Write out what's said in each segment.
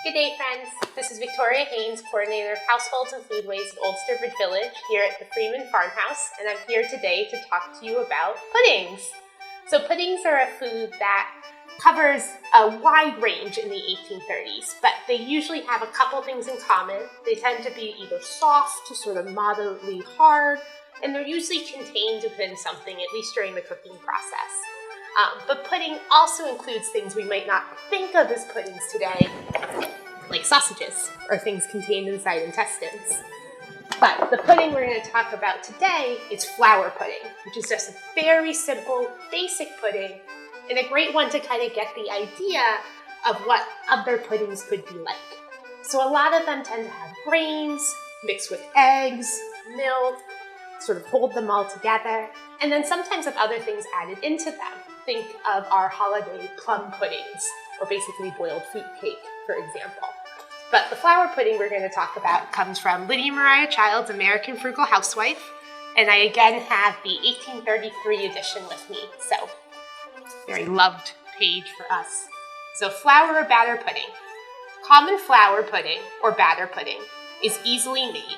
Good day, friends. This is Victoria Haynes, coordinator of Households and Foodways at Old Sturbridge Village here at the Freeman Farmhouse, and I'm here today to talk to you about puddings. So puddings are a food that covers a wide range in the 1830s, but they usually have a couple things in common. They tend to be either soft to sort of moderately hard, and they're usually contained within something, at least during the cooking process. But pudding also includes things we might not think of as puddings today, like sausages or things contained inside intestines. But the pudding we're going to talk about today is flour pudding, which is just a very simple, basic pudding, and a great one to kind of get the idea of what other puddings could be like. So a lot of them tend to have grains mixed with eggs, milk, sort of hold them all together, and then sometimes have other things added into them. Think of our holiday plum puddings, or basically boiled fruit cake, for example. But the flour pudding we're going to talk about comes from Lydia Maria Child's American Frugal Housewife, and I again have the 1833 edition with me, so very loved page for us. So flour or batter pudding. Common flour pudding, or batter pudding, is easily made.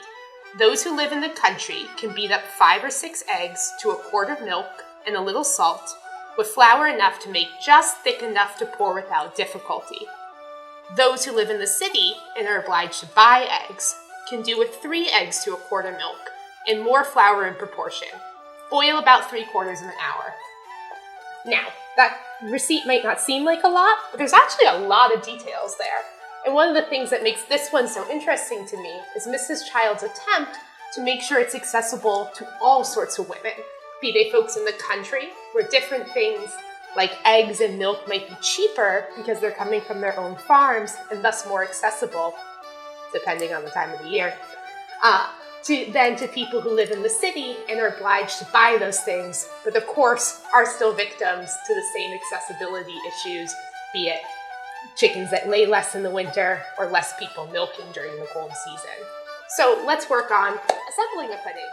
Those who live in the country can beat up 5 or 6 eggs to a quart of milk and a little salt, with flour enough to make just thick enough to pour without difficulty. Those who live in the city and are obliged to buy eggs can do with 3 eggs to a quart of milk and more flour in proportion. Boil about 3/4 of an hour. Now, that receipt might not seem like a lot, but there's actually a lot of details there. And one of the things that makes this one so interesting to me is Mrs. Child's attempt to make sure it's accessible to all sorts of women, be they folks in the country, where different things like eggs and milk might be cheaper because they're coming from their own farms and thus more accessible, depending on the time of the year, to people who live in the city and are obliged to buy those things, but of course are still victims to the same accessibility issues, be it chickens that lay less in the winter or less people milking during the cold season. So let's work on assembling a pudding.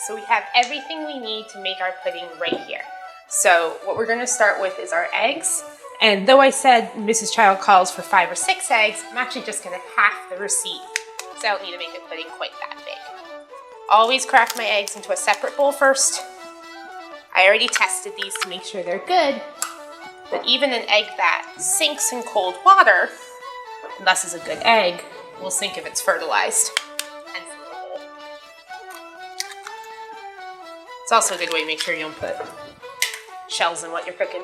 So we have everything we need to make our pudding right here. So what we're going to start with is our eggs. And though I said Mrs. Child calls for 5 or 6 eggs, I'm actually just going to half the receipt, so I don't need to make the pudding quite that big. Always crack my eggs into a separate bowl first. I already tested these to make sure they're good, but even an egg that sinks in cold water, and thus is a good egg, will sink if it's fertilized. Hence the bowl. It's also a good way to make sure you don't put shells in what you're cooking.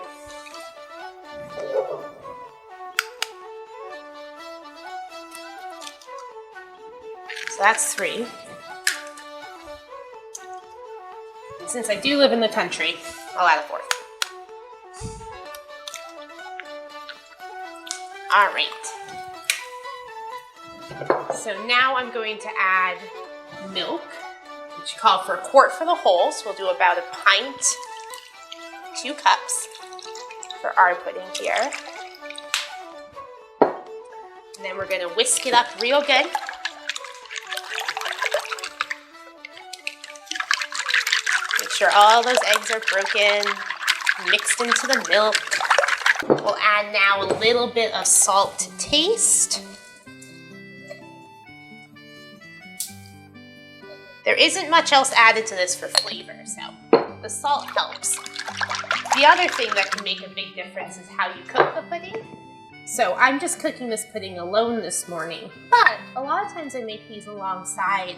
So that's 3. And since I do live in the country, I'll add a 4th. All right. So now I'm going to add milk, which called for a quart for the whole, so we'll do about a pint, 2 cups for our pudding here. And then we're going to whisk it up real good. Make sure all those eggs are broken, mixed into the milk. We'll add now a little bit of salt to taste. There isn't much else added to this for flavor, so the salt helps. The other thing that can make a big difference is how you cook the pudding. So I'm just cooking this pudding alone this morning, but a lot of times I make these alongside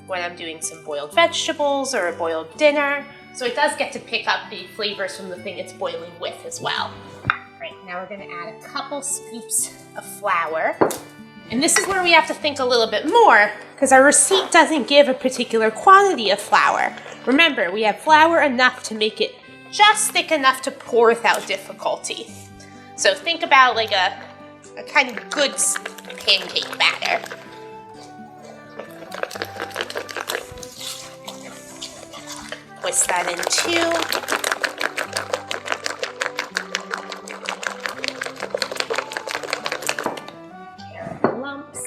when I'm doing some boiled vegetables or a boiled dinner, so it does get to pick up the flavors from the thing it's boiling with as well. Right, now we're going to add a couple scoops of flour. And this is where we have to think a little bit more, because our receipt doesn't give a particular quantity of flour. Remember, we have flour enough to make it just thick enough to pour without difficulty. So think about like a kind of good pancake batter. Whisk that in too. Lumps.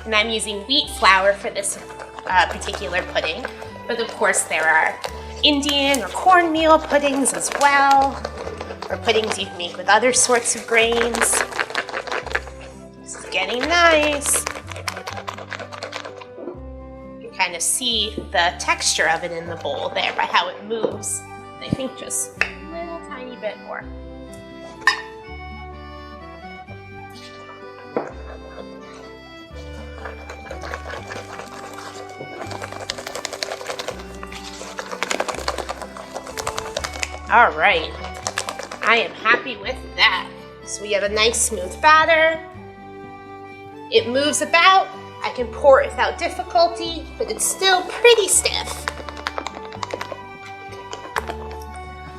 And I'm using wheat flour for this particular pudding, but of course there are Indian or cornmeal puddings as well, or puddings you can make with other sorts of grains. This is getting nice. You can kind of see the texture of it in the bowl there by how it moves. And I think just a little tiny bit more. All right, I am happy with that. So we have a nice smooth batter. It moves about. I can pour it without difficulty, but it's still pretty stiff.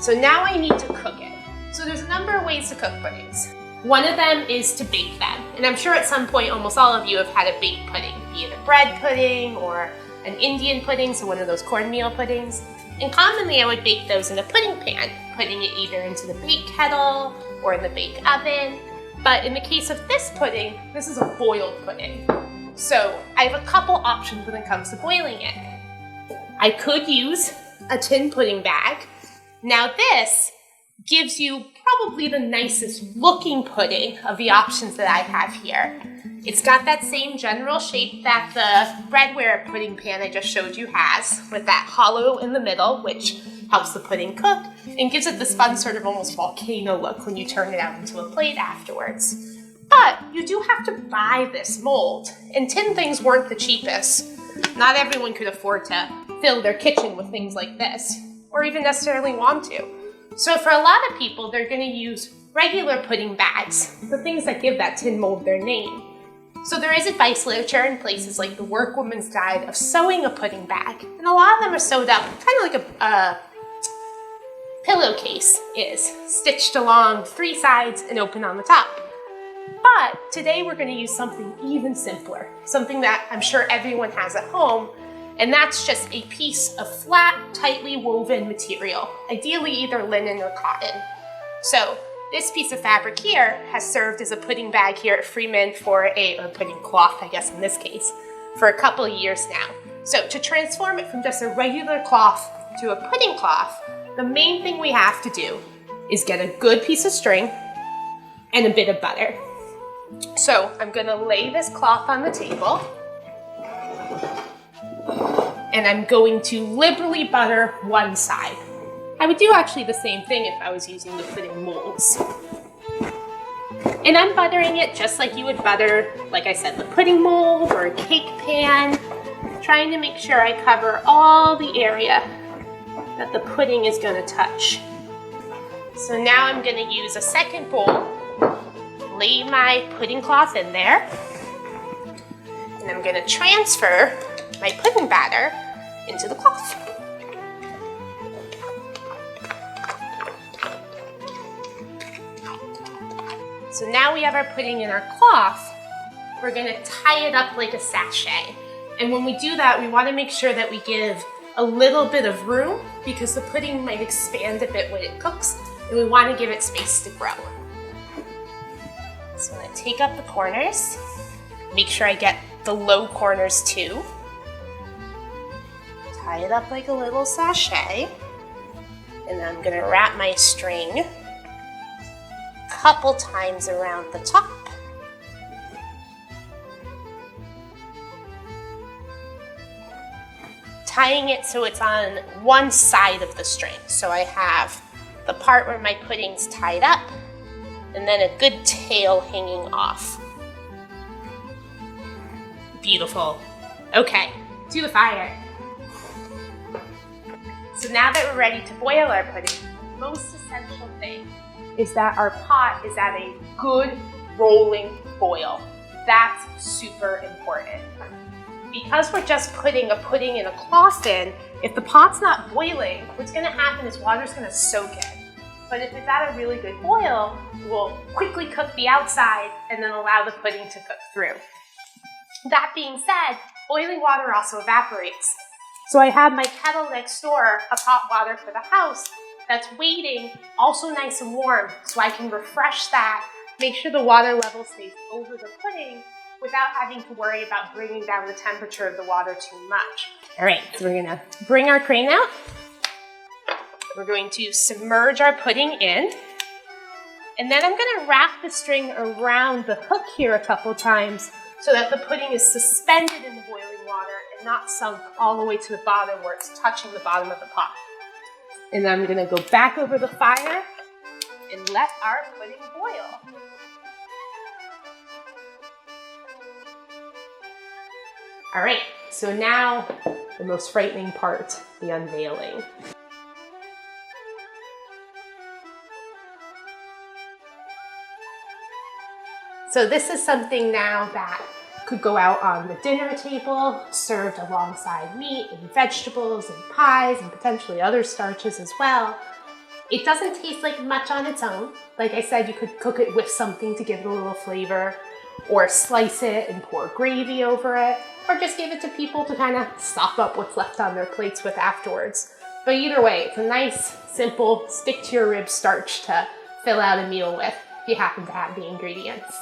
So now I need to cook it. So there's a number of ways to cook puddings. One of them is to bake them. And I'm sure at some point almost all of you have had a baked pudding, be it a bread pudding or an Indian pudding, so one of those cornmeal puddings. And commonly I would bake those in a pudding pan, putting it either into the bake kettle or in the bake oven. But in the case of this pudding, this is a boiled pudding. So I have a couple options when it comes to boiling it. I could use a tin pudding bag. Now this gives you probably the nicest looking pudding of the options that I have here. It's got that same general shape that the redware pudding pan I just showed you has, with that hollow in the middle, which helps the pudding cook and gives it this fun sort of almost volcano look when you turn it out into a plate afterwards. But you do have to buy this mold, and tin things weren't the cheapest. Not everyone could afford to fill their kitchen with things like this, or even necessarily want to. So for a lot of people, they're going to use regular pudding bags, the things that give that tin mold their name. So there is advice literature in places like the Workwoman's Guide of sewing a pudding bag, and a lot of them are sewed up kind of like a pillowcase is, stitched along 3 sides and open on the top. But today we're going to use something even simpler, something that I'm sure everyone has at home, and that's just a piece of flat, tightly woven material, ideally either linen or cotton. So this piece of fabric here has served as a pudding bag here at Freeman or pudding cloth, I guess in this case, for a couple of years now. So to transform it from just a regular cloth to a pudding cloth, the main thing we have to do is get a good piece of string and a bit of butter. So I'm going to lay this cloth on the table, and I'm going to liberally butter one side. I would do actually the same thing if I was using the pudding molds. And I'm buttering it just like you would butter, like I said, the pudding mold or a cake pan, trying to make sure I cover all the area that the pudding is going to touch. So now I'm going to use a second bowl, lay my pudding cloth in there, and I'm going to transfer my pudding batter into the cloth. So now we have our pudding in our cloth. We're going to tie it up like a sachet. And when we do that, we want to make sure that we give a little bit of room because the pudding might expand a bit when it cooks, and we want to give it space to grow. So I'm going to take up the corners, make sure I get the low corners too. Tie it up like a little sachet, and then I'm going to wrap my string a couple times around the top. Tying it so it's on one side of the string. So I have the part where my pudding's tied up, and then a good tail hanging off. Beautiful. Okay, to the fire. So now that we're ready to boil our pudding, the most essential thing is that our pot is at a good rolling boil. That's super important. Because we're just putting a pudding in a cloth in, if the pot's not boiling, what's going to happen is water's going to soak it. But if it's at a really good boil, we'll quickly cook the outside and then allow the pudding to cook through. That being said, boiling water also evaporates. So I have my kettle next door of hot water for the house that's waiting, also nice and warm, so I can refresh that, make sure the water level stays over the pudding without having to worry about bringing down the temperature of the water too much. All right, so we're gonna bring our crane out, We're going to submerge our pudding in. And then I'm going to wrap the string around the hook here a couple times so that the pudding is suspended in the boiling water and not sunk all the way to the bottom where it's touching the bottom of the pot. And then I'm going to go back over the fire and let our pudding boil. All right, so now the most frightening part, the unveiling. So this is something now that could go out on the dinner table, served alongside meat and vegetables and pies and potentially other starches as well. It doesn't taste like much on its own. Like I said, you could cook it with something to give it a little flavor, or slice it and pour gravy over it, or just give it to people to kind of sop up what's left on their plates with afterwards. But either way, it's a nice, simple, stick-to-your-ribs starch to fill out a meal with if you happen to have the ingredients.